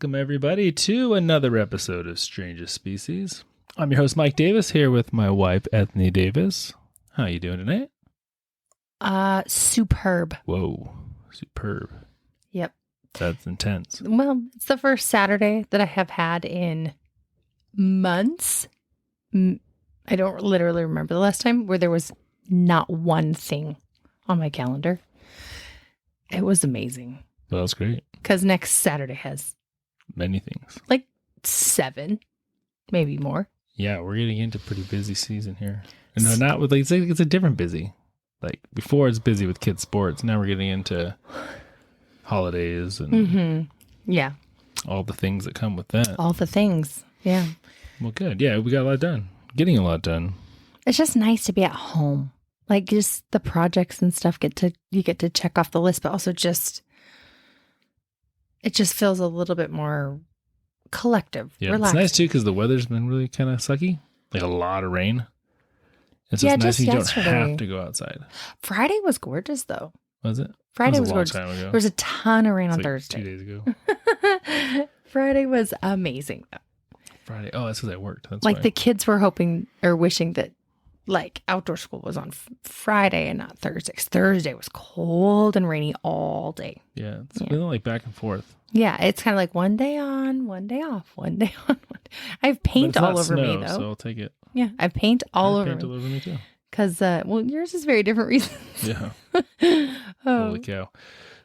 Welcome, everybody, to another episode of Strangest Species. I'm your host, Mike Davis, here with my wife, Ethne Davis. How you doing tonight? Superb. Whoa, superb. Yep. That's intense. Well, it's the first Saturday that I have had in months. I don't literally remember the last time where there was not one thing on my calendar. It was amazing. Well, that's great. Because next Saturday has many things. Like 7, maybe more. Yeah, we're getting into pretty busy season here. No, not with it's a different busy. Like before, it's busy with kids' sports. Now we're getting into holidays and yeah, all the things that come with that. All the things. Yeah. Well, good. Yeah, we got a lot done. Getting a lot done. It's just nice to be at home. Like just the projects and stuff you get to check off the list, but also it just feels a little bit more collective. Yeah, relaxing. It's nice too because the weather's been really kind of sucky, like a lot of rain. And so it's nice you don't have to go outside. Friday was gorgeous though. Was it? Friday was was gorgeous. Time ago. There was a ton of rain on like Thursday. 2 days ago. Friday was amazing though. Friday. Oh, that's because I worked. That's like why. The kids were hoping or wishing that like outdoor school was on Friday and not Thursday. Thursday was cold and rainy all day. Yeah, it's been like back and forth. Yeah, it's kind of like one day on, one day off, one day on. I have paint all over me though. So I'll take it. Yeah, I have paint all over all over me too. Because, yours is very different reasons. Yeah. Holy cow.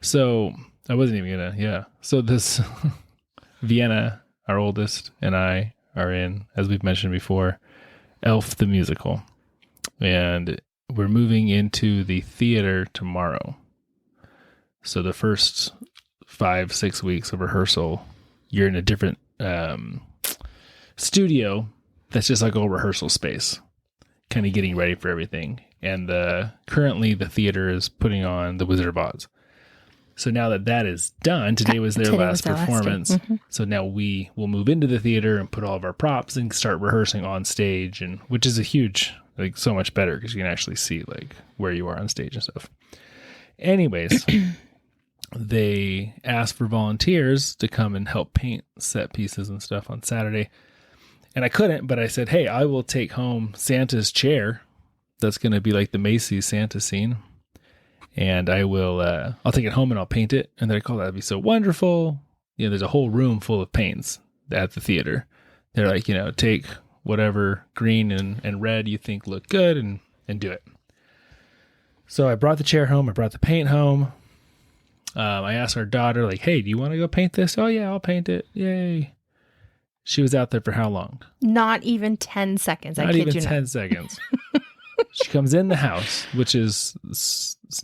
So I wasn't even going to, yeah. So this Vienna, our oldest, and I are in, as we've mentioned before, Elf the Musical. And we're moving into the theater tomorrow. So the first 5-6 weeks of rehearsal, you're in a different studio that's just like a rehearsal space, kind of getting ready for everything. And currently the theater is putting on The Wizard of Oz. So now that is done, today was their last performance. So now we will move into the theater and put all of our props and start rehearsing on stage, and which is a huge, like so much better because you can actually see like where you are on stage and stuff. Anyways, they asked for volunteers to come and help paint set pieces and stuff on Saturday. And I couldn't, but I said, hey, I will take home Santa's chair. That's going to be like the Macy's Santa scene. And I will, I'll take it home and I'll paint it. And they're like, oh, that'd be so wonderful. You know, there's a whole room full of paints at the theater. They're like, take whatever green and red you think look good and do it. So I brought the chair home. I brought the paint home. I asked our daughter, like, hey, do you want to go paint this? Oh, yeah, I'll paint it. Yay. She was out there for how long? Not even 10 seconds. Not even 10 seconds. She comes in the house, which is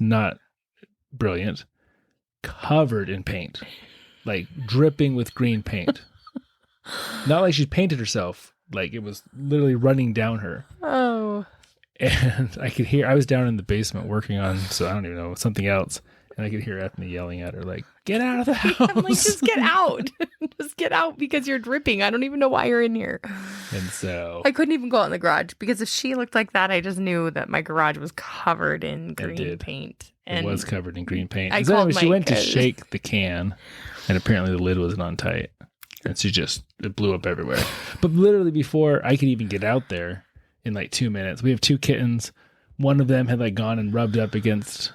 not brilliant, covered in paint, like dripping with green paint. Not like she painted herself, like it was literally running down her. Oh. And I was down in the basement working on, so I don't even know, something else. And I could hear Ethne yelling at her, like, get out of the house. I'm like, just get out. Just get out because you're dripping. I don't even know why you're in here. And so I couldn't even go out in the garage because if she looked like that, I just knew that my garage was covered in green paint. And it was covered in green paint. She went to shake the can, and apparently the lid wasn't on tight. And it blew up everywhere. But literally before I could even get out there in like 2 minutes, we have 2 kittens. One of them had like gone and rubbed up against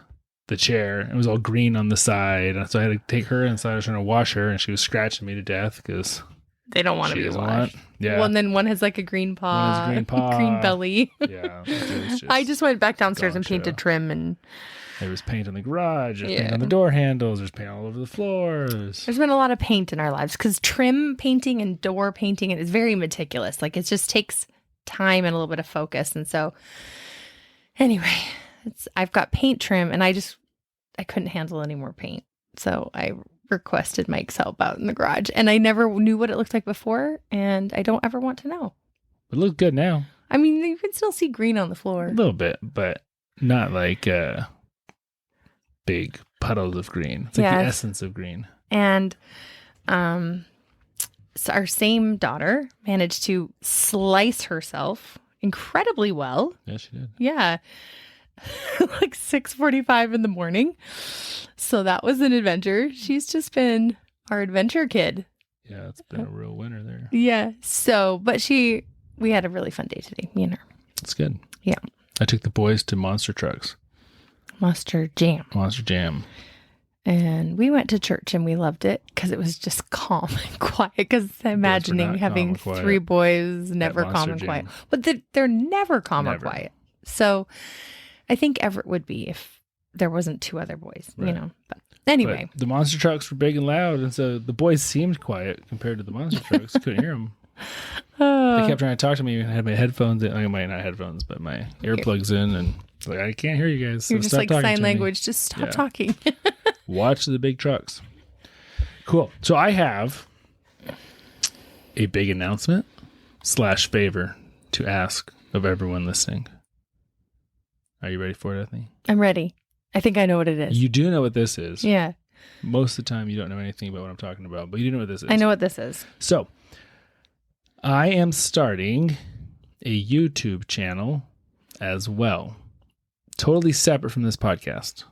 the chair. It was all green on the side, and so I had to take her inside. I was trying to wash her, and she was scratching me to death because they don't want to be washed. Yeah. Well, and then one has like a green paw, green belly. Yeah. I just went back downstairs and painted trim, and there was paint on the garage, there's paint on the door handles, there's paint all over the floors. There's been a lot of paint in our lives because trim painting and door painting is very meticulous. Like it just takes time and a little bit of focus, and so anyway. I've got paint trim and I couldn't handle any more paint. So I requested Mike's help out in the garage, and I never knew what it looked like before, and I don't ever want to know. It looks good now. I mean, you can still see green on the floor. A little bit, but not like big puddles of green. It's like the essence of green. And so our same daughter managed to slice herself incredibly well. Yeah, she did. Yeah. Like 6:45 in the morning. So that was an adventure. She's just been our adventure kid. Yeah, it's been a real winner there. Yeah. So, but we had a really fun day today, me and her. That's good. Yeah. I took the boys to Monster Trucks. Monster Jam. And we went to church and we loved it because it was just calm and quiet. Because imagining having 3 boys, never calm and quiet. But they're never calm or quiet. So I think Everett would be if there wasn't 2 other boys, you know. But anyway. But the monster trucks were big and loud. And so the boys seemed quiet compared to the monster trucks. Couldn't hear them. They kept trying to talk to me. I had my headphones in. Not headphones, but my earplugs in. And like, I can't hear you guys. So you're just like sign language. Just stop talking. Watch the big trucks. Cool. So I have a big announcement / favor to ask of everyone listening. Are you ready for it, Ethne? I'm ready. I think I know what it is. You do know what this is. Yeah. Most of the time you don't know anything about what I'm talking about, but you do know what this is. I know what this is. So I am starting a YouTube channel as well. Totally separate from this podcast.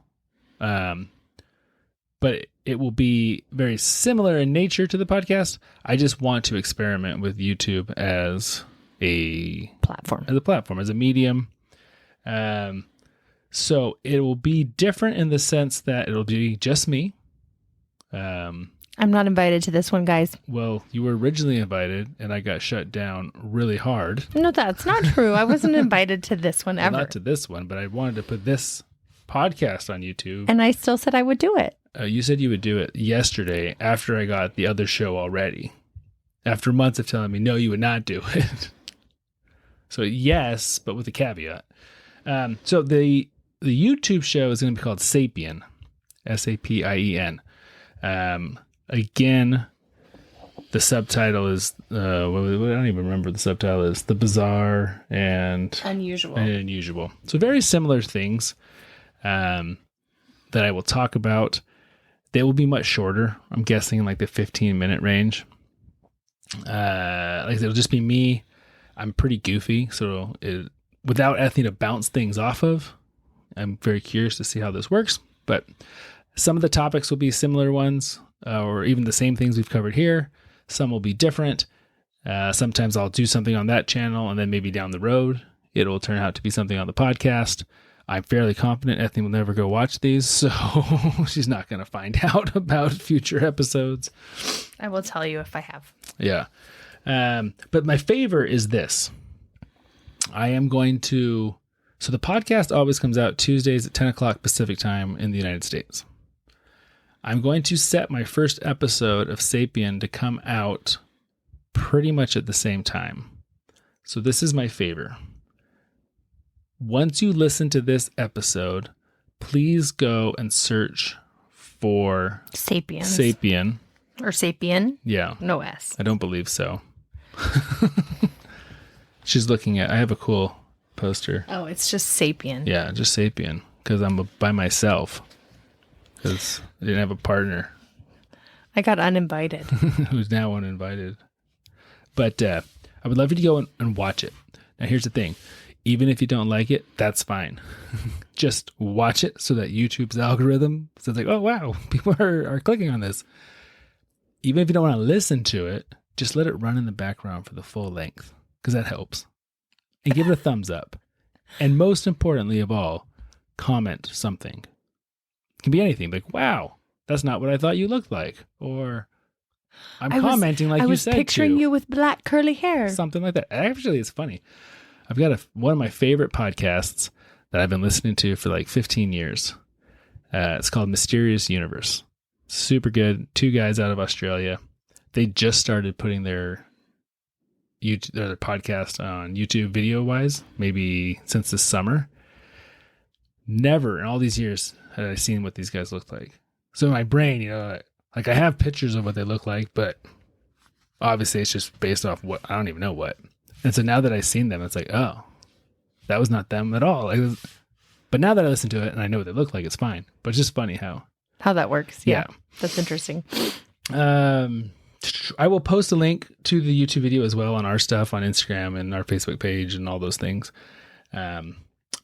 But it will be very similar in nature to the podcast. I just want to experiment with YouTube as a platform, as a medium. So it will be different in the sense that it'll be just me. I'm not invited to this one, guys. Well, you were originally invited, and I got shut down really hard. No, that's not true. I wasn't invited to this one ever. Not to this one, but I wanted to put this podcast on YouTube. And I still said I would do it. You said you would do it yesterday after I got the other show already. After months of telling me, no, you would not do it. So yes, but with a caveat. So the YouTube show is going to be called Sapien. Sapien. Again, the subtitle is, I don't even remember the subtitle is, The Bizarre and Unusual. So very similar things that I will talk about. They will be much shorter. I'm guessing in like the 15-minute range. Like it'll just be me. I'm pretty goofy, so without Ethne to bounce things off of, I'm very curious to see how this works. But some of the topics will be similar ones, or even the same things we've covered here. Some will be different. Sometimes I'll do something on that channel, and then maybe down the road, it will turn out to be something on the podcast. I'm fairly confident Ethne will never go watch these, so she's not going to find out about future episodes. I will tell you if I have. Yeah. But my favor is this. I am going to... So the podcast always comes out Tuesdays at 10 o'clock Pacific time in the United States. I'm going to set my first episode of Sapien to come out pretty much at the same time. So this is my favor. Once you listen to this episode, please go and search for Sapien. Or Sapien? Yeah. No S. I don't believe so. She's looking at, I have a cool poster. Oh, it's just Sapien. Yeah, just Sapien. Because I'm by myself. Because I didn't have a partner. I got uninvited. Who's now uninvited. But I would love you to go and watch it. Now, here's the thing. Even if you don't like it, that's fine. Just watch it so that YouTube's algorithm says like, oh, wow, people are clicking on this. Even if you don't want to listen to it, just let it run in the background for the full length because that helps. And give it a thumbs up. And most importantly of all, comment something. It can be anything like, wow, that's not what I thought you looked like. Or I'm commenting like you said to. I was picturing you with black curly hair. Something like that. Actually, it's funny. I've got one of my favorite podcasts that I've been listening to for like 15 years. It's called Mysterious Universe. Super good. 2 guys out of Australia. They just started putting their podcast on YouTube video-wise, maybe since this summer. Never in all these years had I seen what these guys look like. So in my brain, like I have pictures of what they look like, but obviously it's just based off what I don't even know what. And so now that I've seen them, it's like, oh, that was not them at all. But now that I listen to it and I know what they look like, it's fine. But it's just funny how that works. Yeah. That's interesting. I will post a link to the YouTube video as well on our stuff on Instagram and our Facebook page and all those things. But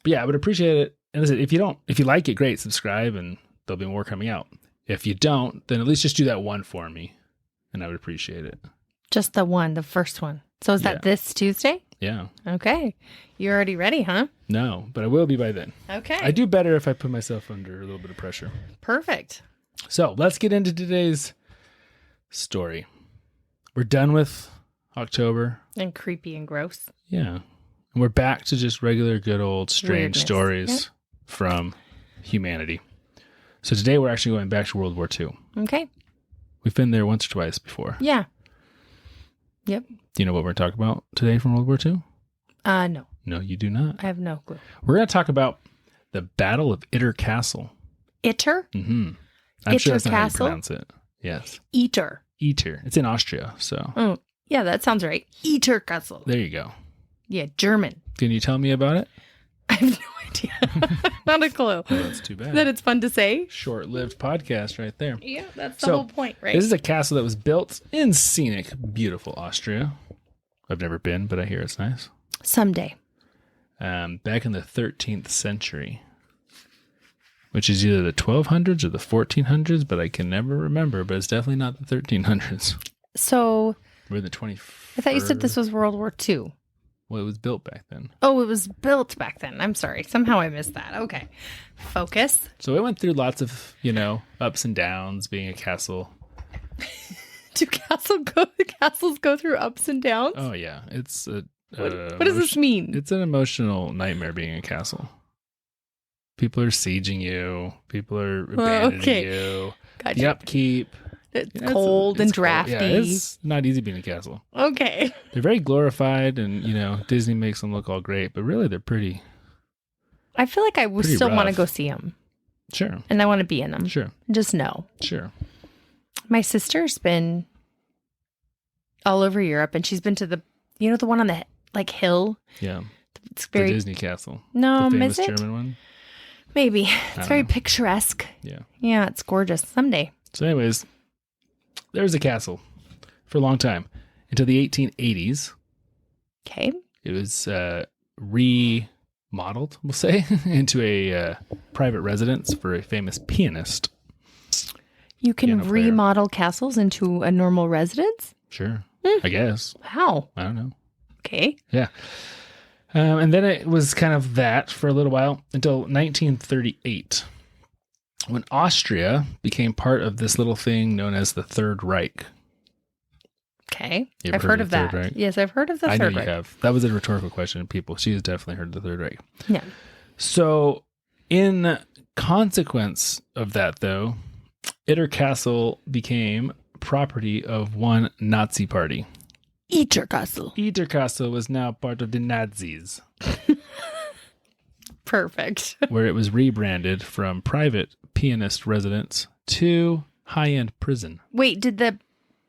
yeah, I would appreciate it. And listen, if you like it, great, subscribe and there'll be more coming out. If you don't, then at least just do that one for me. and I would appreciate it. Just the first one. So is that this Tuesday? Yeah. Okay. You're already ready, huh? No, but I will be by then. Okay. I do better if I put myself under a little bit of pressure. Perfect. So let's get into today's story. We're done with October. And creepy and gross. Yeah. And we're back to just regular, good old, strange Weirdness. stories from humanity. So today we're actually going back to World War II. Okay. We've been there once or twice before. Yeah. Yep. Do you know what we're talking about today from World War II? No. No, you do not. I have no clue. We're going to talk about the Battle of Itter Castle. Itter? Mm-hmm. I'm sure that's not how you Castle? pronounce it. Yes. Itter. Itter. It's in Austria, so Oh, yeah, that sounds right. Itter Castle. there you go. Yeah, German. Can you tell me about it? I have no idea. Not a clue. Oh, that's too bad. That it's fun to say. Short-lived podcast right there. Yeah, that's the So, whole point, right? This is a castle that was built in scenic, beautiful Austria. I've never been, but I hear it's nice. Someday. Back in the 13th century, which is either the 1200s or the 1400s, but I can never remember. But it's definitely not the 1300s. So We're in the 20. I thought you said this was World War II. Well, it was built back then. Oh, it was built back then. I'm sorry. Somehow I missed that. Okay. Focus. So it went through lots of, ups and downs being a castle. Do castles go through ups and downs? Oh, yeah. It's a... What does this mean? It's an emotional nightmare being a castle. People are sieging you. People are abandoning you. Gotcha. The upkeep. It's cold and it's cold. drafty. Yeah, it's not easy being a castle. Okay. They're very glorified, and Disney makes them look all great, but really they're pretty. I feel like I would Pretty still want to rough. go see them. Sure. And I want to be in them. Sure. Just know. Sure. My sister's been all over Europe, and she's been to the one on the hill. Yeah. It's The very Disney castle. no, The famous is it? German one. Maybe it's don't very know. picturesque. Yeah. Yeah, it's gorgeous. Someday. So, anyways, there was a castle for a long time until the 1880s. Okay. It was remodeled, we'll say, into a private residence for a famous pianist. You can Piano player. remodel castles into a normal residence? Sure. I guess. How? I don't know. Okay. Yeah. And then it was kind of that for a little while until 1938, when Austria became part of this little thing known as the Third Reich. Okay. You ever I've heard heard of of the Third that. Reich? Yes, I've heard of the I know Third you Reich. have. That was a rhetorical question, people. She's definitely heard of the Third Reich. Yeah. So, in consequence of that, though, Itter Castle became property of one Nazi party. Itter Castle. Itter Castle was now part of the Nazis, Perfect. where it was rebranded from private pianist residence to high-end prison. Wait, did the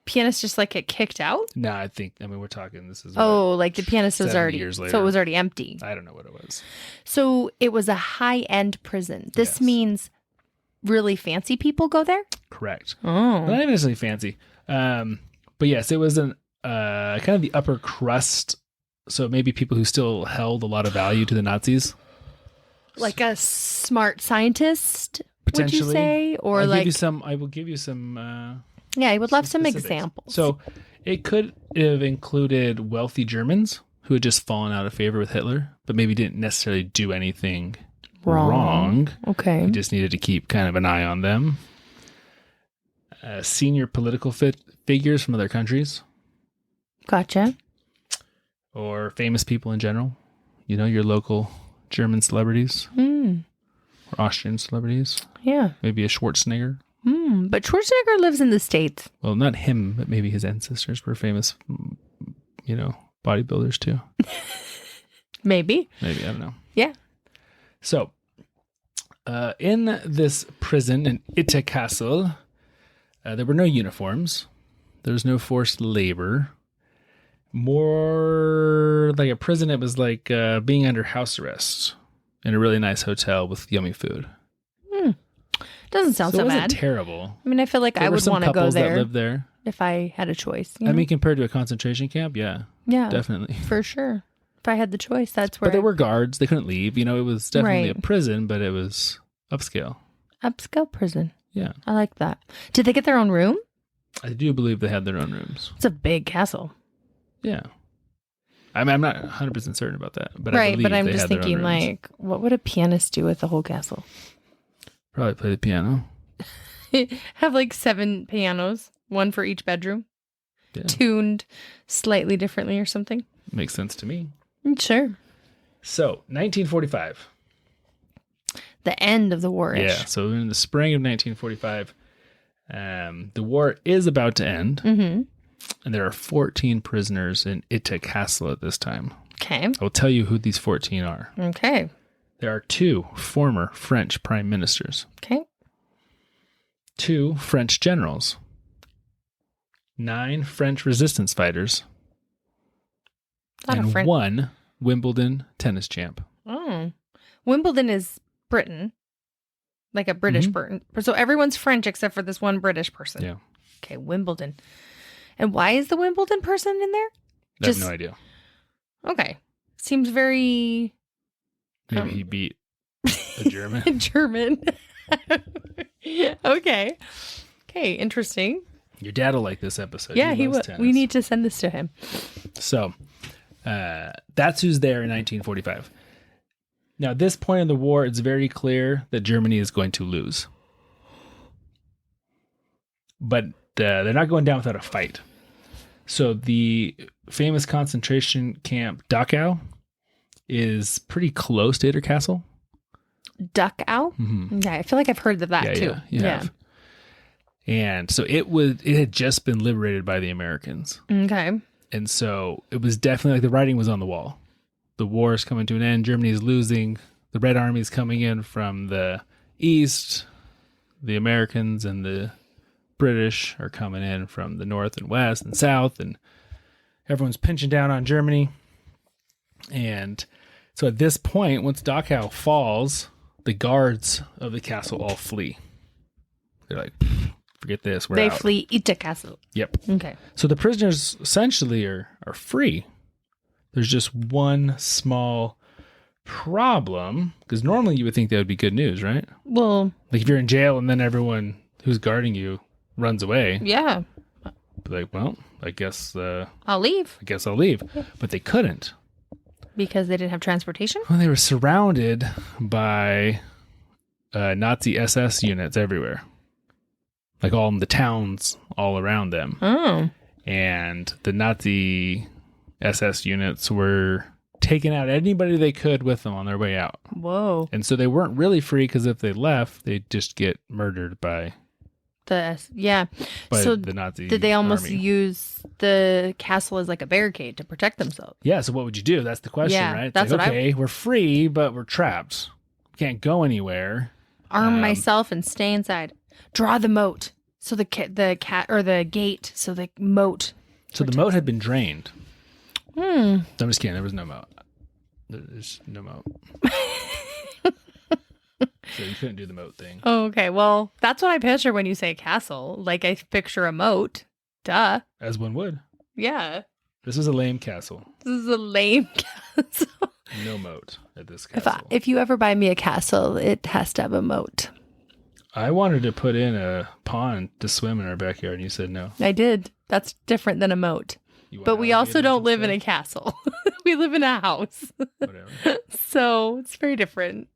pianist just get kicked out? No, I mean, we're talking, this is The pianist was 70 already, years later. so it was already empty. I don't know what it was. So it was a high-end prison. This Yes. means really fancy people go there? Correct. Oh. Not even necessarily fancy. But yes, it was an kind of the upper crust. So maybe people who still held a lot of value to the Nazis. Like a smart scientist, would you Potentially. say? Or I will give you some yeah, I would love some specifics. examples. So it could have included wealthy Germans who had just fallen out of favor with Hitler, but maybe didn't necessarily do anything wrong. Okay. You just needed to keep kind of an eye on them. Senior political figures from other countries, Gotcha. or famous people in general. Your local German celebrities or Austrian celebrities. Yeah. Maybe a Schwarzenegger. But Schwarzenegger lives in the States. Well, not him, but maybe his ancestors were famous, bodybuilders too. Maybe. Maybe, I don't know. Yeah. So, in this prison in Itter Castle, there were no uniforms. There was no forced labor. More like a prison, it was like being under house arrest in a really nice hotel with yummy food. Doesn't sound so, it wasn't bad. terrible. I mean, I feel like There I were would some want to go couples that there lived there. if I had a choice. I mean, compared to a concentration camp, yeah, definitely. For sure. If I had the choice, that's where. But there were guards. They couldn't leave. It was definitely Right. a prison, but it was upscale. Upscale prison. Yeah. I like that. Did they get their own room? I do believe they had their own rooms. It's a big castle. Yeah. I mean, I'm not 100% certain about that, but I Right, believe but I'm they just had their own thinking, rooms. like, what would a pianist do with the whole castle? Probably play the piano. Have like 7 pianos, one for each bedroom, Yeah. tuned slightly differently or something. Makes sense to me. Sure. So, 1945. The end of the war. Yeah, so in the spring of 1945, the war is about to end, Mm-hmm. and there are 14 prisoners in Itter Castle at this time. Okay. I will tell you who these 14 are. Okay. There are 2 former French prime ministers, Okay. 2 French generals, 9 French resistance fighters, and 1 Wimbledon tennis champ. Oh. Wimbledon is Britain. Like a British Britain. So everyone's French except for this one British person. Yeah. Okay, Wimbledon. And why is the Wimbledon person in there? I have no idea. Okay. Seems very Maybe he beat a German. German. Okay. Okay, interesting. Your dad will like this episode. Yeah, he loves will. tennis. We need to send this to him. So, that's who's there in 1945. Now, at this point in the war, it's very clear that Germany is going to lose. But they're not going down without a fight. So the famous concentration camp Dachau is pretty close to Itter Castle. Dachau? Mm-hmm. Okay, I feel like I've heard of that too. Yeah, you have. And so it had just been liberated by the Americans. Okay. And so it was definitely like the writing was on the wall. The war is coming to an end. Germany is losing. The Red Army is coming in from the east. The Americans and the British are coming in from the north and west and south. And everyone's pinching down on Germany. And so at this point, once Dachau falls, the guards of the castle all flee. They're like, forget this. We're They out. flee Itter Castle. Yep. Okay. So the prisoners essentially are free. There's just one small problem, because normally you would think that would be good news, right? Well, Like if you're in jail and then everyone who's guarding you runs away, yeah. be like, well, I guess I'll leave I'll leave. But they couldn't. because they didn't have transportation. Well, they were surrounded by Nazi SS units everywhere, like all in the towns all around them. Oh. And the Nazi SS units were taking out anybody they could with them on their way out. Whoa. And so they weren't really free, because if they left, they'd just get murdered by So the Nazi did they almost army. use the castle as like a barricade to protect themselves? Yeah, so what would you do? That's the question, Yeah, right? It's that's like, what okay, we're free, but we're trapped. We can't go anywhere. Arm myself and stay inside. Draw the moat. So the cat or the gate. So the moat. So the moat had been drained. Hmm. I'm just kidding. There was no moat. There's no moat. So you couldn't do the moat thing. Oh, okay. Well, that's what I picture when you say castle. Like I picture a moat. Duh. As one would. Yeah. This is a lame castle. This is a lame castle. No moat at this castle. If you ever buy me a castle, it has to have a moat. I wanted to put in a pond to swim in our backyard, and you said no. I did. That's different than a moat. But we also don't live in a castle. We live in a house. Whatever. So it's very different.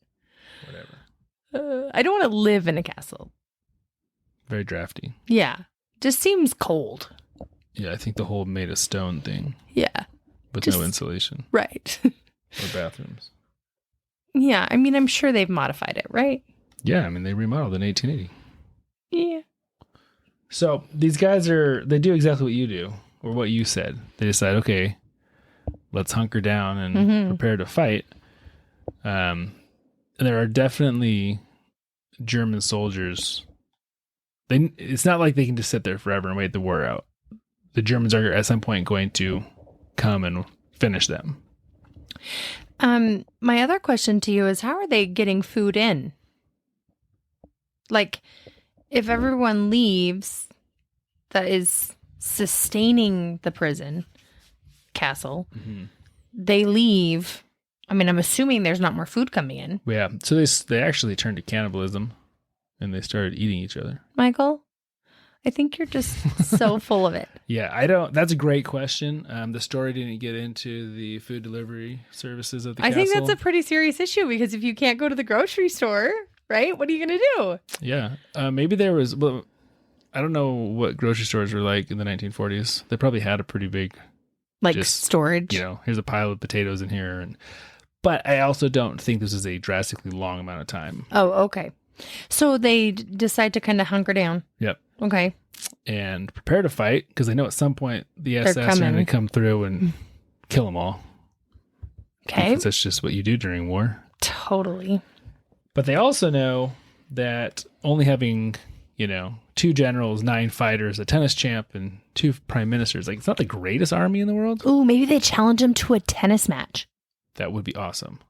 Whatever. I don't want to live in a castle. Very drafty. Yeah. Just seems cold. Yeah, I think the whole made of stone thing Yeah. with Just- no insulation Right. or bathrooms. Yeah. I mean, I'm sure they've modified it, right? Yeah, I mean, they remodeled in 1880. Yeah. So these guys they do exactly what you do, or what you said. They decide, okay, let's hunker down and prepare to fight. And there are definitely German soldiers. It's not like they can just sit there forever and wait the war out. The Germans are at some point going to come and finish them. My other question to you is, how are they getting food in? Like, if everyone leaves, that is sustaining the prison castle, they leave. I mean, I'm assuming there's not more food coming in. Yeah, so they actually turned to cannibalism, and they started eating each other. Michael, I think you're just so full of it. Yeah, I don't. That's a great question. The story didn't get into the food delivery services of the castle. I think that's a pretty serious issue because if you can't go to the grocery store, right? What are you going to do? Yeah, maybe there was. Well, I don't know what grocery stores were like in the 1940s. They probably had a pretty big, storage. Here's a pile of potatoes in here, but I also don't think this is a drastically long amount of time. Oh, okay. So they decide to kind of hunker down. Yep. Okay. And prepare to fight because they know at some point the SS are going to come through and kill them all. Okay. Because that's just what you do during war. Totally. But they also know that only having, 2 generals, 9 fighters, a tennis champ, and 2 prime ministers, it's not the greatest army in the world. Ooh, maybe they challenge him to a tennis match. That would be awesome.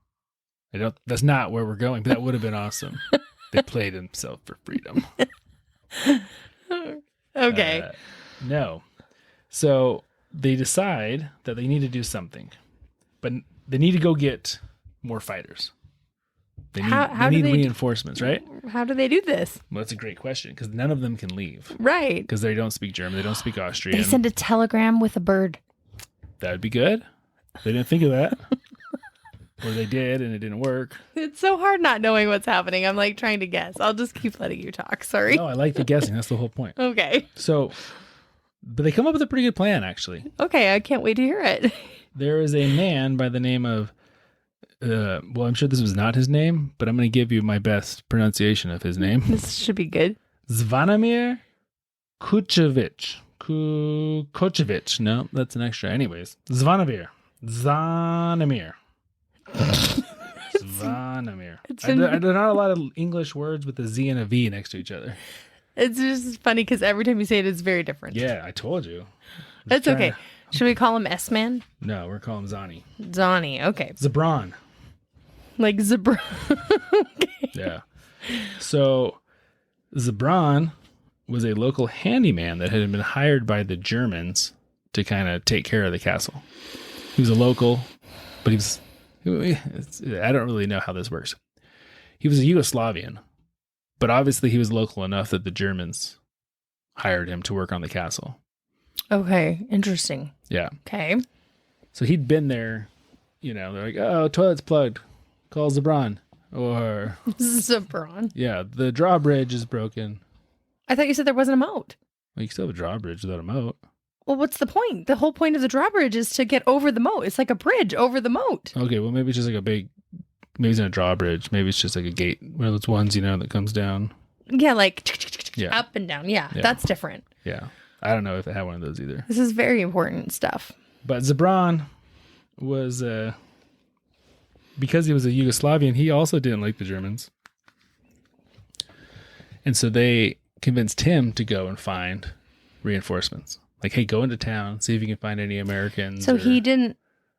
That's not where we're going, but that would have been awesome. They played himself for freedom. Okay. No. So they decide that they need to do something, but they need to go get more fighters. They need reinforcements, right? How do they do this? Well, that's a great question because none of them can leave. Right. Because they don't speak German. They don't speak Austrian. They send a telegram with a bird. That would be good. They didn't think of that. Or they did and it didn't work. It's so hard not knowing what's happening. I'm trying to guess. I'll just keep letting you talk. Sorry. No, I like the guessing. That's the whole point. Okay. But they come up with a pretty good plan, actually. Okay, I can't wait to hear it. There is a man by the name of, I'm sure this was not his name, but I'm going to give you my best pronunciation of his name. This should be good. Zvonimir Kuchevich. Kuchevich. No, that's an extra. Anyways, Zvonimir. Zvonimir. There are not a lot of English words with a Z and a V next to each other. It's just funny because every time you say it, it's very different. Yeah, I told you. That's okay. Should we call him S-Man? No, we're calling him Zani. Zani, okay. Zabran. Like Zabran. Okay. Yeah. So Zabran was a local handyman that had been hired by the Germans to kind of take care of the castle. He was a local, but I don't really know how this works. He was a Yugoslavian, but obviously he was local enough that the Germans hired him to work on the castle. Okay, interesting. Yeah. Okay. So he'd been there, they're like, oh, toilet's plugged. Call Zabran. Or... Zabran? Yeah, the drawbridge is broken. I thought you said there wasn't a moat. Well, you can still have a drawbridge without a moat. Well, what's the point? The whole point of the drawbridge is to get over the moat. It's like a bridge over the moat. Okay, well, maybe it's just like maybe it's not a drawbridge. Maybe it's just like a gate, one of those ones, that comes down. Yeah, up and down. Yeah, that's different. Yeah. I don't know if they had one of those either. This is very important stuff. But Zabran was, because he was a Yugoslavian, he also didn't like the Germans. And so they convinced him to go and find reinforcements. Like, hey, go into town, see if you can find any Americans. So he didn't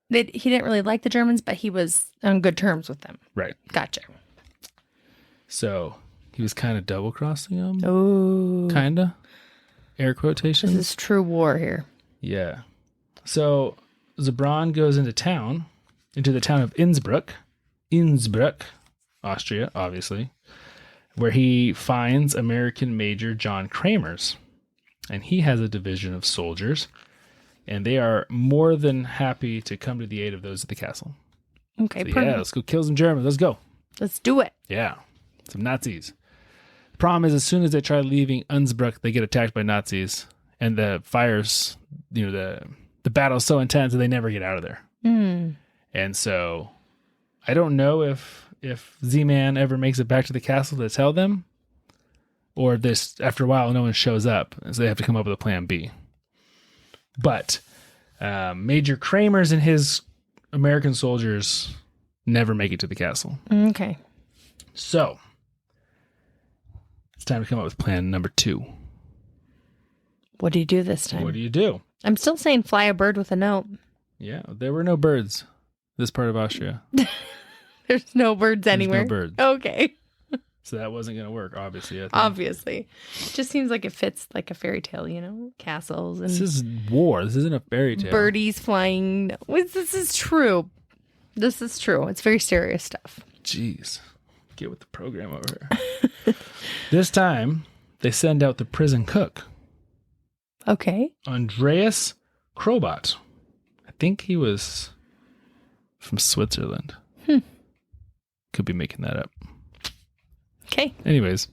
really like the Germans, but he was on good terms with them. Right. Gotcha. So he was kind of double-crossing them. Oh. Kind of. Air quotations. This is true war here. Yeah. So Zabran goes into the town of Innsbruck, Austria, obviously, where he finds American Major John Kramers. And he has a division of soldiers, and they are more than happy to come to the aid of those at the castle. Okay, so, yeah, let's go kill some Germans. Let's go. Let's do it. Yeah, some Nazis. The problem is, as soon as they try leaving Innsbruck, they get attacked by Nazis, and the fires, the battle's so intense that they never get out of there. Mm. And so, I don't know if Z-Man ever makes it back to the castle to tell them, or this, after a while, no one shows up, and so they have to come up with a plan B. But Major Kramers and his American soldiers never make it to the castle. Okay. So, it's time to come up with plan number 2. What do you do this time? What do you do? I'm still saying fly a bird with a note. Yeah, there were no birds this part of Austria. There's no birds anywhere? There's no birds. Okay. So that wasn't going to work, obviously. Obviously. It just seems like it fits like a fairy tale, castles. And this is war. This isn't a fairy tale. Birdies flying. This is true. This is true. It's very serious stuff. Jeez. Get with the program over here. This time, they send out the prison cook. Okay. Andreas Krobot. I think he was from Switzerland. Could be making that up. Okay. Anyways,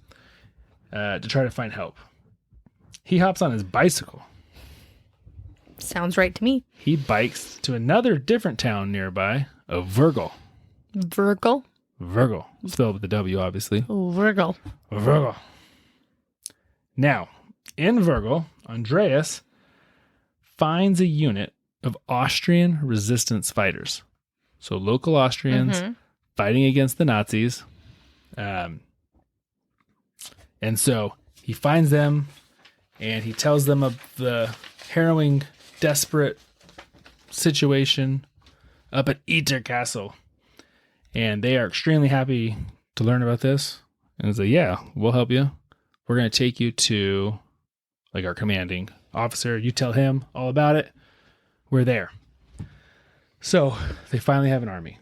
to try to find help. He hops on his bicycle. Sounds right to me. He bikes to another different town nearby of Virgil. Virgil. Spelled with the W, obviously. Virgil. Now, in Virgil, Andreas finds a unit of Austrian resistance fighters. So local Austrians fighting against the Nazis. And so he finds them and he tells them of the harrowing, desperate situation up at Itter Castle. And they are extremely happy to learn about this. And it's like, yeah, we'll help you. We're going to take you to like our commanding officer. You tell him all about it. We're there. So they finally have an army,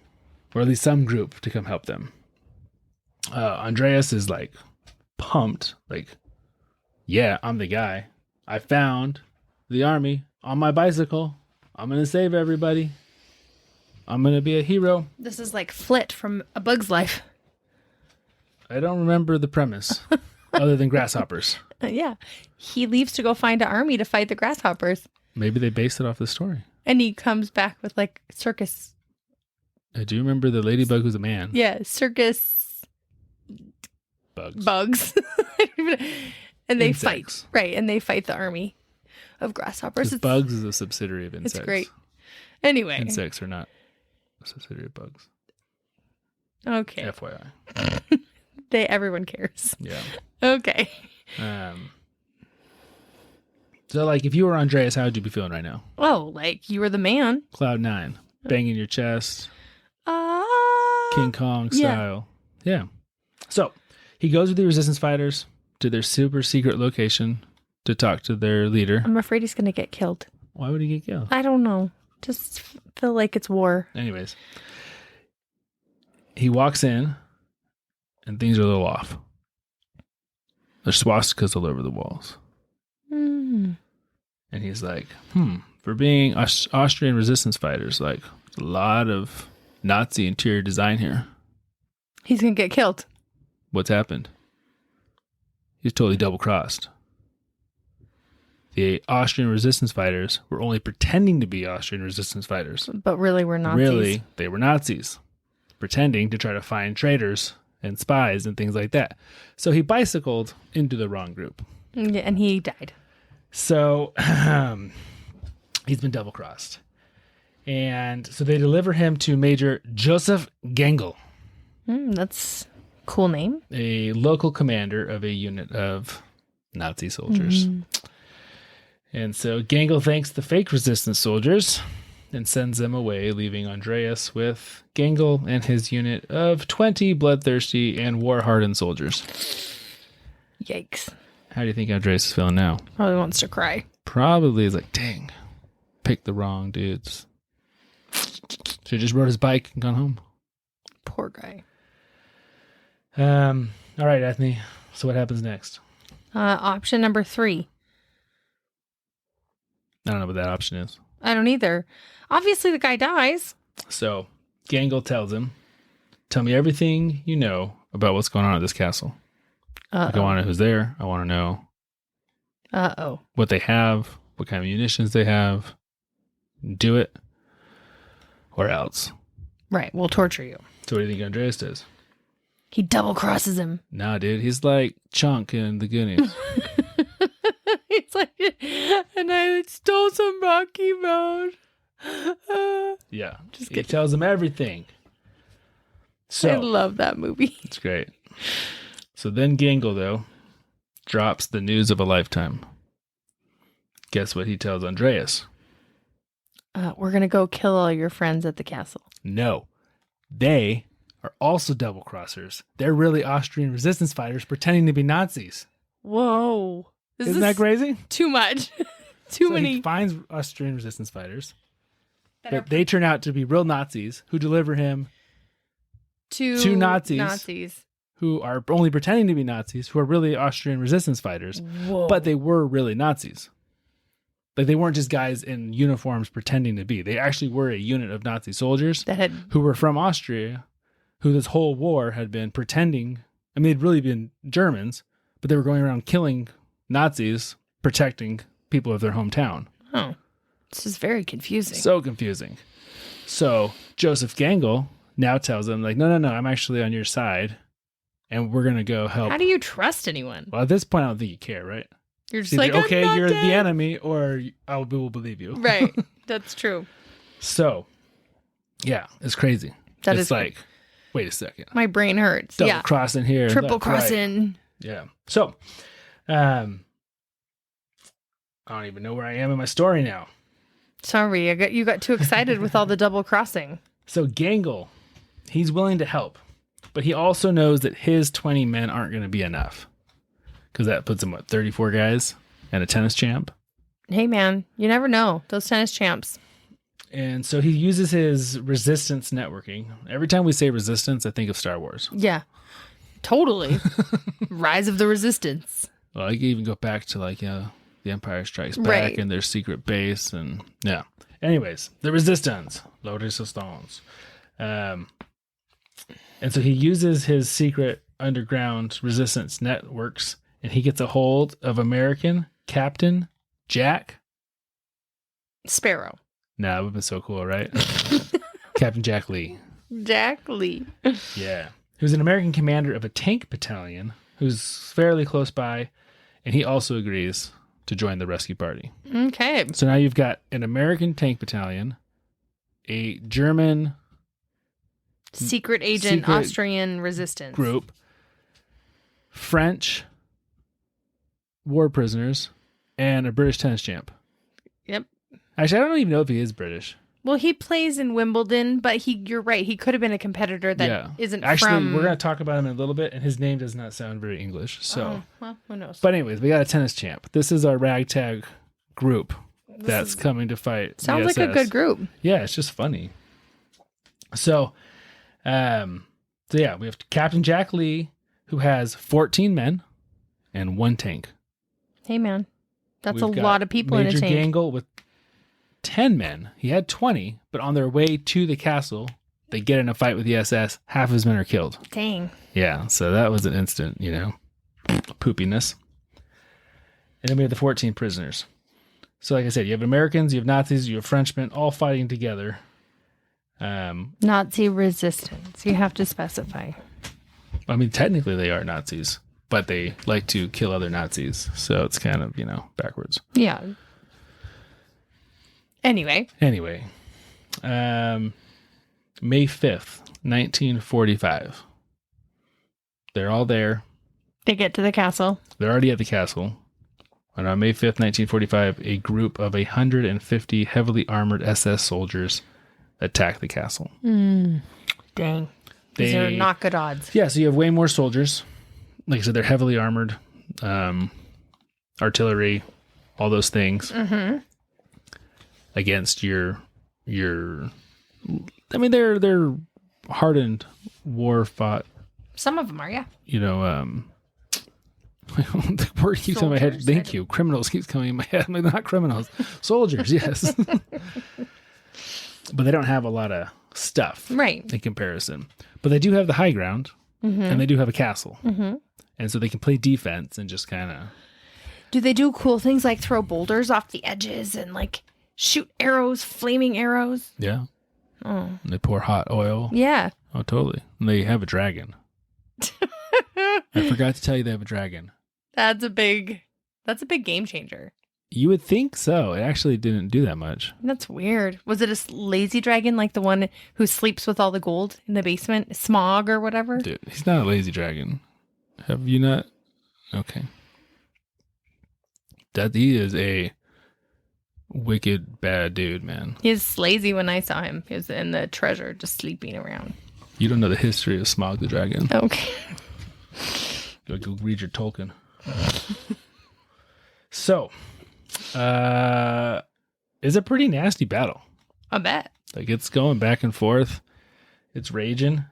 or at least some group to come help them. Andreas is like pumped. Like, yeah, I'm the guy. I found the army on my bicycle. I'm going to save everybody. I'm going to be a hero. This is like Flit from A Bug's Life. I don't remember the premise other than grasshoppers. Yeah. He leaves to go find an army to fight the grasshoppers. Maybe they based it off the story. And he comes back with like circus. I do remember the ladybug who's a man. Yeah, circus bugs. And they Insects. fight. Right. And they fight the army of grasshoppers. Because bugs is a subsidiary of insects. It's great. Anyway. Insects are not a subsidiary of bugs. Okay. FYI. Everyone cares. Yeah. Okay. So, like, if you were Andreas, how would you be feeling right now? Oh, like you were the man. Cloud 9. Banging your chest. King Kong style. Yeah. So, he goes with the resistance fighters to their super secret location to talk to their leader. I'm afraid he's going to get killed. Why would he get killed? I don't know. Just feel like it's war. Anyways. He walks in, and things are a little off. There's swastikas all over the walls. And he's like, for being Austrian resistance fighters, like, a lot of Nazi interior design here. He's going to get killed. What's happened? He's totally double-crossed. The Austrian resistance fighters were only pretending to be Austrian resistance fighters. But really were Nazis. Really, they were Nazis. Pretending to try to find traitors and spies and things like that. So he bicycled into the wrong group. Yeah, and he died. So he's been double-crossed. And so they deliver him to Major Joseph Gengel. That's a cool name. A local commander of a unit of Nazi soldiers. And so Gengel thanks the fake resistance soldiers and sends them away, leaving Andreas with Gengel and his unit of 20 bloodthirsty and war-hardened soldiers. Yikes. How do you think Andreas is feeling now? Probably wants to cry. Probably is like, dang, picked the wrong dudes. Should have just rode his bike and gone home. Poor guy. All right, Ethne. So what happens next? Option number 3. I don't know what that option is. I don't either. Obviously, the guy dies. So Gengel tells him, tell me everything you know about what's going on at this castle. Like, I want to know who's there. I want to know what they have, what kind of munitions they have. Do it, or else. Right, we'll torture you. So what do you think Andreas does? He double crosses him. Nah, dude. He's like Chunk in the Goonies. He's like, and I stole some Rocky Road. Yeah. Just he kidding. tells him everything. So I love that movie. it's great. So then Gengel, though, drops the news of a lifetime. Guess what he tells Andreas? We're going to go kill all your friends at the castle. No. They are also double-crossers. They're really Austrian resistance fighters pretending to be Nazis. Whoa. Isn't that crazy? Too much. Too many. He finds Austrian resistance fighters. But they turn out to be real Nazis who deliver him to Nazis who are only pretending to be Nazis, who are really Austrian resistance fighters. Whoa. But they were really Nazis. Like they weren't just guys in uniforms pretending to be. They actually were a unit of Nazi soldiers That had who were from Austria, who this whole war had been pretending. I mean, they'd really been Germans, but they were going around killing Nazis, protecting people of their hometown. Oh, this is very confusing. So confusing. So Joseph Gangle now tells them, like, no, I'm actually on your side, and we're going to go help. How do you trust anyone? Well, at this point, I don't think you care, right? You're just It's either, like, okay, I'm not you're dead. the enemy, or I will believe you. Right. That's true. So, yeah, it's crazy. That it's is like, wait a second. My brain hurts. Double Yeah. crossing here. Triple left, right. crossing. Yeah. So, I don't even know where I am in my story now. Sorry, you got too excited with all the double crossing. So Gangle, he's willing to help, but he also knows that his 20 men aren't going to be enough. Because that puts him, 34 guys and a tennis champ? Hey, man, you never know. Those tennis champs. And so he uses his resistance networking. Every time we say resistance, I think of Star Wars. Yeah, totally. Rise of the Resistance. Well, I can even go back to The Empire Strikes Back Right. and their secret base. And yeah. Anyways, the resistance. La resistance. And so he uses his secret underground resistance networks, and he gets a hold of American Captain Jack. Sparrow. Nah, it would have been so cool, right? Captain Jack Lee. Jack Lee. Yeah. He was an American commander of a tank battalion who's fairly close by, and he also agrees to join the rescue party. Okay. So now you've got an American tank battalion, a German Secret agent, Secret Austrian resistance. group, French war prisoners, and a British tennis champ. Yep. Actually, I don't even know if he is British. Well, he plays in Wimbledon, but you're right. He could have been a competitor that isn't Actually, from... we're going to talk about him in a little bit, and his name does not sound very English. So, Oh, well, who knows? But anyways, we got a tennis champ. This is our ragtag group that's coming to fight. Sounds like a VSS. good group. Yeah, it's just funny. So yeah, we have Captain Jack Lee, who has 14 men and one tank. Hey, man. That's We've a got lot of people in a Major tank. Gangle with 10 men. He had 20, but on their way to the castle, they get in a fight with the SS. Half his men are killed. Dang. Yeah, so that was an instant, poopiness. And then we have the 14 prisoners. So like I said, you have Americans, you have Nazis, you have Frenchmen, all fighting together. Nazi resistance. You have to specify. I mean, technically they are Nazis, but they like to kill other Nazis. So it's kind of, backwards. Yeah. Anyway. Anyway, May 5th, 1945. They're all there. They get to the castle. They're already at the castle. And on May 5th, 1945, a group of 150 heavily armored SS soldiers attack the castle. Dang. These are not good odds. Yeah, so you have way more soldiers. Like I said, they're heavily armored. Artillery, all those things. Mm-hmm. Against your I mean, they're hardened, war fought. Some of them are, yeah. The word keeps in my head. Soldiers, Thank you. Criminals keeps coming in my head. I'm like, not criminals. Soldiers, yes. But they don't have a lot of stuff. Right. In comparison. But they do have the high ground. Mm-hmm. And they do have a castle. Mm-hmm. And so they can play defense and just kind of... Do they do cool things like throw boulders off the edges and shoot arrows, flaming arrows? Yeah. Oh. And they pour hot oil. Yeah. Oh, totally. And they have a dragon. I forgot to tell you they have a dragon. That's a big game changer. You would think so. It actually didn't do that much. That's weird. Was it a lazy dragon like the one who sleeps with all the gold in the basement? Smog or whatever? Dude, he's not a lazy dragon. Have you not? Okay. He is a wicked bad dude, man. He was lazy when I saw him. He was in the treasure just sleeping around. You don't know the history of Smog the dragon. Okay. Go read your Tolkien. So, it's a pretty nasty battle. I bet. It's going back and forth. It's raging.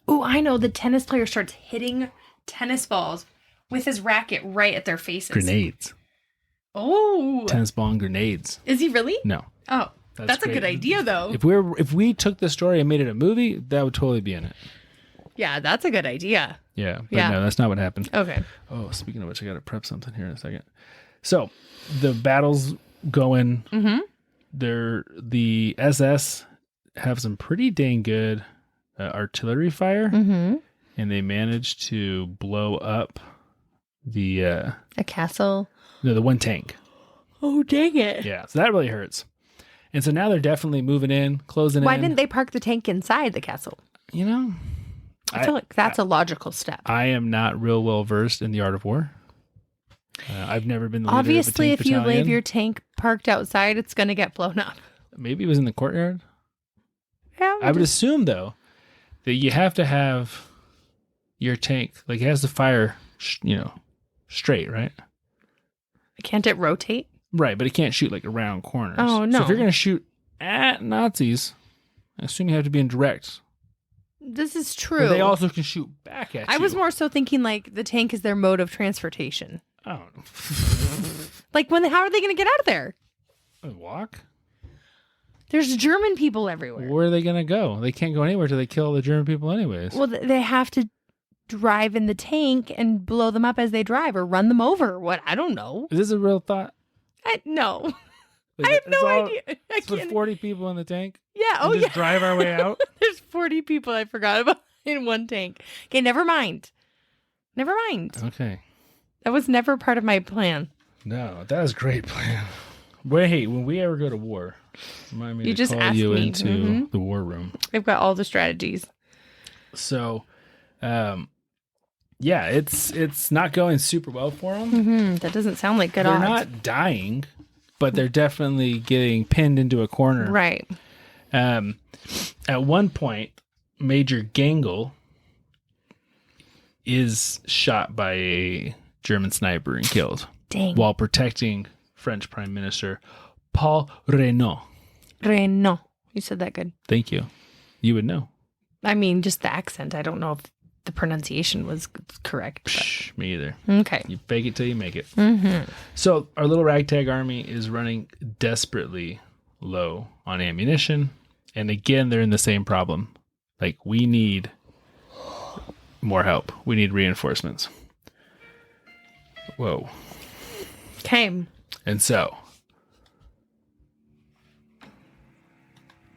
Oh, I know. The tennis player starts hitting tennis balls with his racket right at their faces. Grenades. Oh. Tennis ball and grenades. Is he really? No. Oh, that's a great. good idea, though. If we took the story and made it a movie, that would totally be in it. Yeah, that's a good idea. Yeah, but no, that's not what happened. Okay. Oh, speaking of which, I got to prep something here in a second. So, the battle's going. Mm-hmm. The SS have some pretty dang good artillery fire, and they managed to blow up a castle. No, the one tank. Oh, dang it. Yeah, so that really hurts. And so now they're definitely moving in, closing in. Why didn't they park the tank inside the castle? You know, I feel like that's a logical step. I am not real well versed in the art of war. I've never been the leader Obviously, of a tank if you battalion. leave your tank parked outside, it's going to get blown up. Maybe it was in the courtyard. Yeah, I would assume, though, that you have to have your tank, like it has to fire, straight, right? Can't it rotate? Right, but it can't shoot like around corners. Oh, no. So if you're going to shoot at Nazis, I assume you have to be in direct. This is true. But they also can shoot back at you. I was more so thinking like the tank is their mode of transportation. Oh. Like how are they going to get out of there? Walk? There's German people everywhere. Where are they going to go? They can't go anywhere till they kill the German people anyways. Well, they have to drive in the tank and blow them up as they drive or run them over. What? I don't know. Is this a real thought? No. Like, I have no all, idea. Let's put 40 people in the tank? Yeah. And just drive our way out? There's 40 people I forgot about in one tank. Okay, never mind. Okay. That was never part of my plan. No, that was a great plan. Wait, when we ever go to war, remind me You to just call asked you me. into the war room. I've got all the strategies. So, yeah, it's not going super well for them. Mm-hmm. That doesn't sound like good They're odds. not dying, but they're definitely getting pinned into a corner. Right. At one point, Major Gangle is shot by a German sniper and killed. Dang. While protecting French Prime Minister Paul Reynaud. Reynaud. You said that good. Thank you. You would know. I mean, just the accent. I don't know if the pronunciation was correct. Psh, me either. Okay. You fake it till you make it. Mm-hmm. So our little ragtag army is running desperately low on ammunition. And again, they're in the same problem. Like, we need more help. We need reinforcements. Whoa. Okay. And so,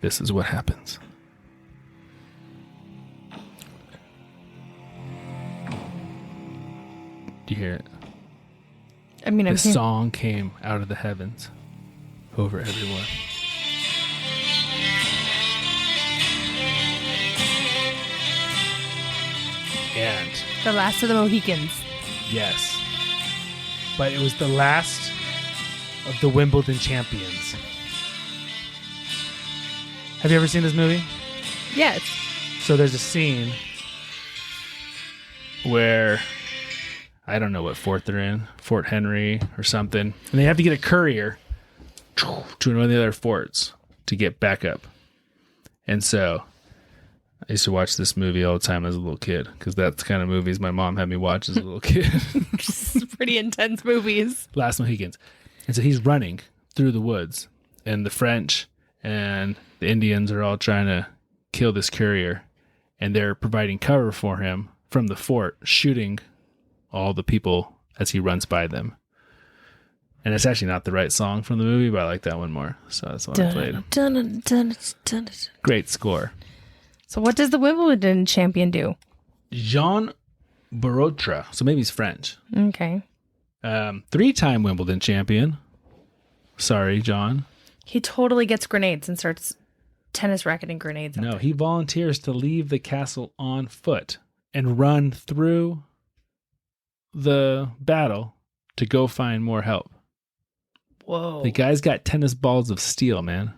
this is what happens. Do you hear it? I mean, The song came out of the heavens over everyone. And the last of the Mohicans. yes, but it was the last of the Wimbledon champions. Have you ever seen this movie? Yes. So there's a scene where, I don't know what fort they're in, Fort Henry or something, and they have to get a courier to one of the other forts to get back up. And so I used to watch this movie all the time as a little kid, because that's the kind of movies my mom had me watch as a little kid. Pretty intense movies. Last Mohicans. And so he's running through the woods, and the French and the Indians are all trying to kill this courier, and they're providing cover for him from the fort, shooting all the people as he runs by them. And it's actually not the right song from the movie, but I like that one more. So that's what I played. Great score. So what does the Wimbledon champion do? Jean Barotra. So maybe he's French. Okay. 3-time Wimbledon champion. Sorry, John. He totally gets grenades and starts tennis racketing grenades. No, he volunteers to leave the castle on foot and run through the battle to go find more help. Whoa. The guy's got tennis balls of steel, man.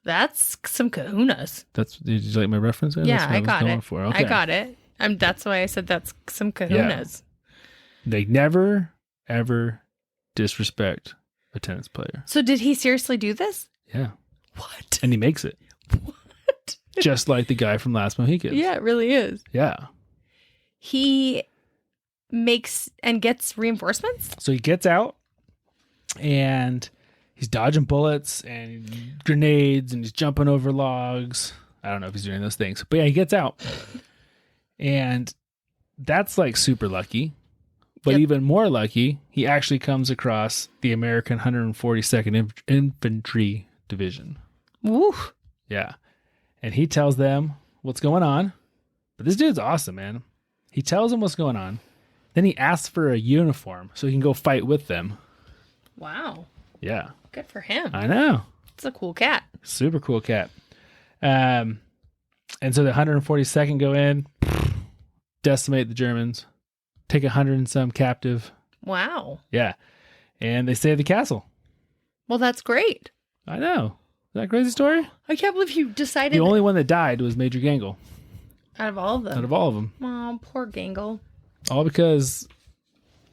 That's some kahunas. Did you like my reference there? Yeah, That's what I was got going it. for. Okay. I got it. That's why I said that's some kahunas. They never, ever disrespect a tennis player. So did he seriously do this? Yeah. What? And he makes it. What? Just like the guy from Last Mohicans. Yeah, it really is. Yeah. He makes and gets reinforcements? So he gets out and he's dodging bullets and grenades, and he's jumping over logs. I don't know if he's doing those things, but yeah, he gets out. And that's like super lucky. But even more lucky, he actually comes across the American 142nd Infantry Division. Woo. Yeah. And he tells them what's going on. But this dude's awesome, man. He tells them what's going on. Then he asks for a uniform so he can go fight with them. Wow. Yeah. Good for him. I know. It's a cool cat. Super cool cat. And so the 142nd go in, decimate the Germans, take 100 and some captive. Wow. Yeah. And they save the castle. Well, that's great. I know. Is that a crazy story? I can't believe you decided. The only one that died was Major Gangle. Out of all of them. Out of all of them. Oh, poor Gangle. All because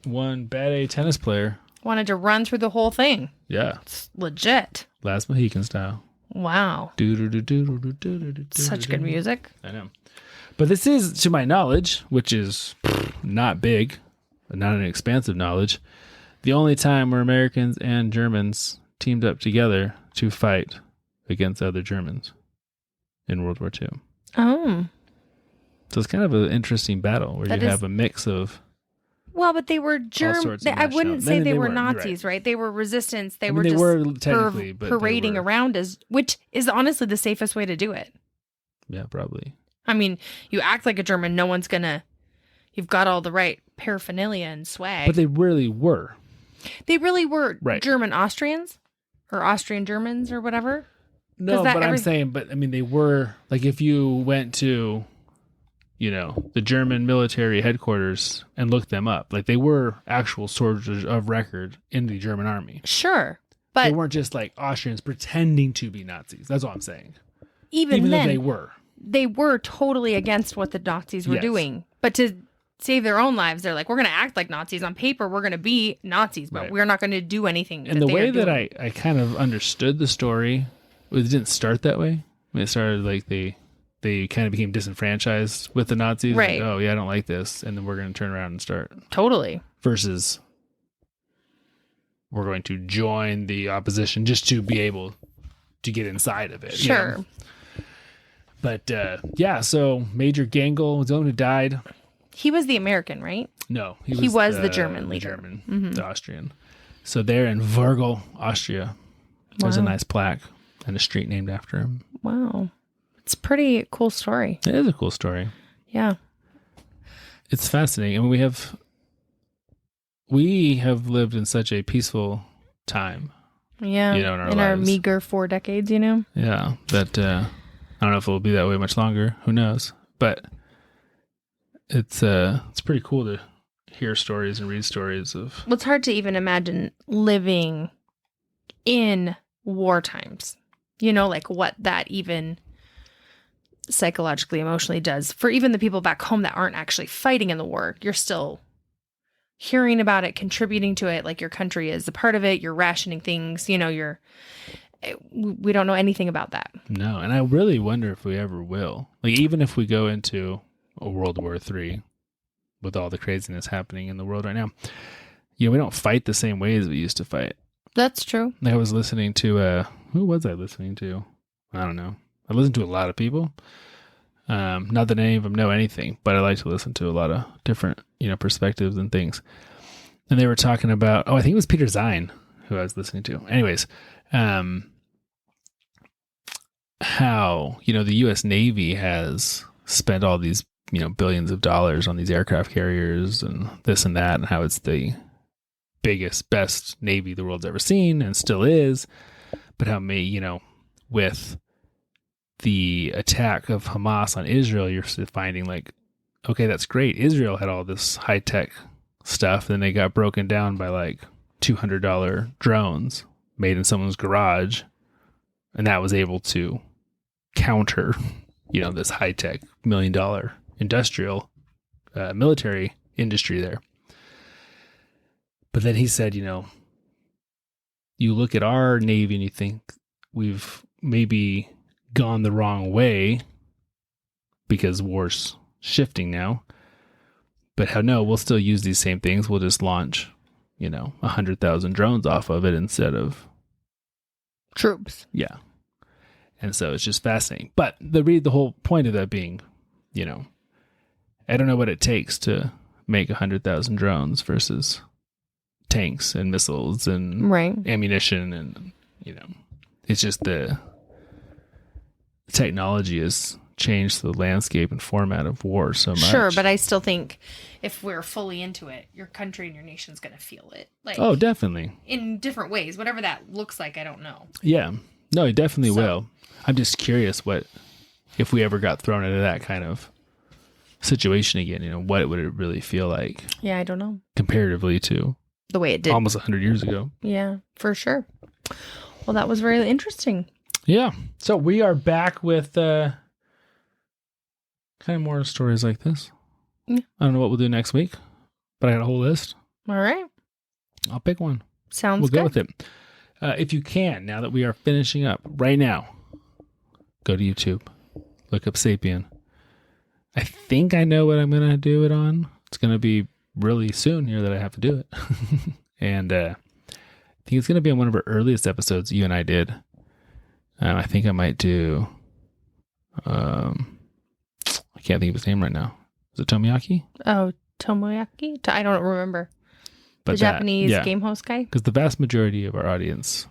one bad A tennis player wanted to run through the whole thing. Yeah. It's legit. Last Mohican style. Wow. Such good music. I know. But this is, to my knowledge, which is not big, not an expansive knowledge, the only time where Americans and Germans teamed up together to fight against other Germans in World War II. Oh. So it's kind of an interesting battle where you have a mix of... Well, but they were German. I wouldn't say they were Nazis, right? They were resistance. They were just technically, parading around as, which is honestly the safest way to do it. Yeah, probably. I mean, you act like a German, no one's gonna. You've got all the right paraphernalia and swag. But they really were. They really were right. German Austrians or Austrian Germans or whatever. No, but I'm saying, I mean, they were, like, if you went to, you know, the German military headquarters and looked them up, like, they were actual soldiers of record in the German army. Sure. But they weren't just like Austrians pretending to be Nazis. That's all I'm saying. Even then, though they were. They were totally against what the Nazis were doing. But to save their own lives, they're like, we're going to act like Nazis. On paper, we're going to be Nazis, but we're not going to do anything. And the way that I kind of understood the story, it didn't start that way. I mean, it started like they kind of became disenfranchised with the Nazis. Right. Like, oh, yeah, I don't like this. And then we're going to turn around and start. Totally. Versus we're going to join the opposition just to be able to get inside of it. Sure. You know? But, yeah, so Major Gangle was the one who died. He was the American, right? No. He was the German leader. The Austrian. So they're in Virgil, Austria. There's a nice plaque and a street named after him. Wow. It's a pretty cool story. It is a cool story. Yeah. It's fascinating. I mean, we have lived in such a peaceful time. Yeah. You know, in our lives. meager 4 decades, you know? Yeah. That, I don't know if it'll be that way much longer. Who knows? But it's pretty cool to hear stories and read stories of. Well, it's hard to even imagine living in war times. You know, like what that even psychologically, emotionally does for even the people back home that aren't actually fighting in the war. You're still hearing about it, contributing to it, like your country is a part of it. You're rationing things. You know, we don't know anything about that. No, and I really wonder if we ever will. Like, even if we go into a World War III with all the craziness happening in the world right now, you know, we don't fight the same way as we used to fight. That's true. I was listening to, who was I listening to? I don't know. I listen to a lot of people. Not that any of them know anything, but I like to listen to a lot of different, you know, perspectives and things. And they were talking about, I think it was Peter Zine who I was listening to. Anyways, how, you know, the U.S. Navy has spent all these, you know, billions of dollars on these aircraft carriers and this and that, and how it's the biggest, best Navy the world's ever seen and still is. But how you know, with the attack of Hamas on Israel, you're finding like, okay, that's great. Israel had all this high-tech stuff, then they got broken down by like $200 drones made in someone's garage, and that was able to counter, you know, this high-tech $1 million industrial military industry there. But then he said, you know, you look at our Navy and you think we've maybe gone the wrong way because war's shifting now. But how no, we'll still use these same things. We'll just launch, 100,000 drones off of it instead of troops. Yeah. And so it's just fascinating. But the whole point of that being, I don't know what it takes to make 100,000 drones versus tanks and missiles and ammunition. And, it's just the technology has changed the landscape and format of war so much. Sure, but I still think if we're fully into it, your country and your nation's going to feel it. Oh, definitely. In different ways. Whatever that looks like, I don't know. Yeah. No, it definitely will. I'm just curious if we ever got thrown into that kind of situation again, what would it really feel like? Yeah, I don't know. Comparatively to the way it did almost 100 years ago. Yeah, for sure. Well, that was very interesting. Yeah. So we are back with kind of more stories like this. Yeah. I don't know what we'll do next week, but I got a whole list. All right. I'll pick one. Sounds good. We'll go with it. If you can, now that we are finishing up right now, go to YouTube, look up Sapien. I think I know what I'm going to do it on. It's going to be really soon here that I have to do it. And I think it's going to be on one of our earliest episodes you and I did. I think I might do, I can't think of his name right now. Is it Tomoyaki? Oh, Tomoyaki? I don't remember. But the Japanese game host guy? Because the vast majority of our audience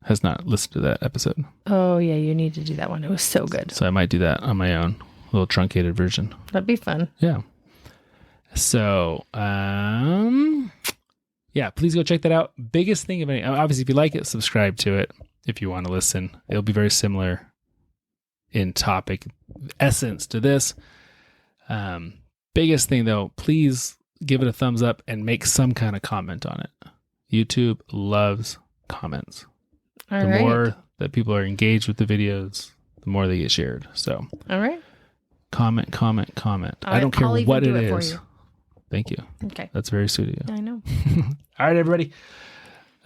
has not listened to that episode. Oh, yeah, you need to do that one. It was so good. So I might do that on my own, a little truncated version. That'd be fun. Yeah. So, please go check that out. Biggest thing of any, obviously, if you like it, subscribe to it. If you want to listen, it'll be very similar in topic essence to this. Biggest thing though, please give it a thumbs up and make some kind of comment on it. YouTube loves comments. The more that people are engaged with the videos, the more they get shared. So, all right. Comment. I don't care what it is. Thank you. Okay. That's very sweet of you. I know. All right, everybody.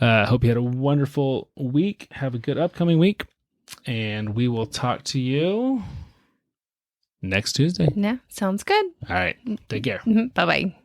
Hope you had a wonderful week. Have a good upcoming week. And we will talk to you next Tuesday. Yeah, sounds good. All right. Take care. Bye-bye.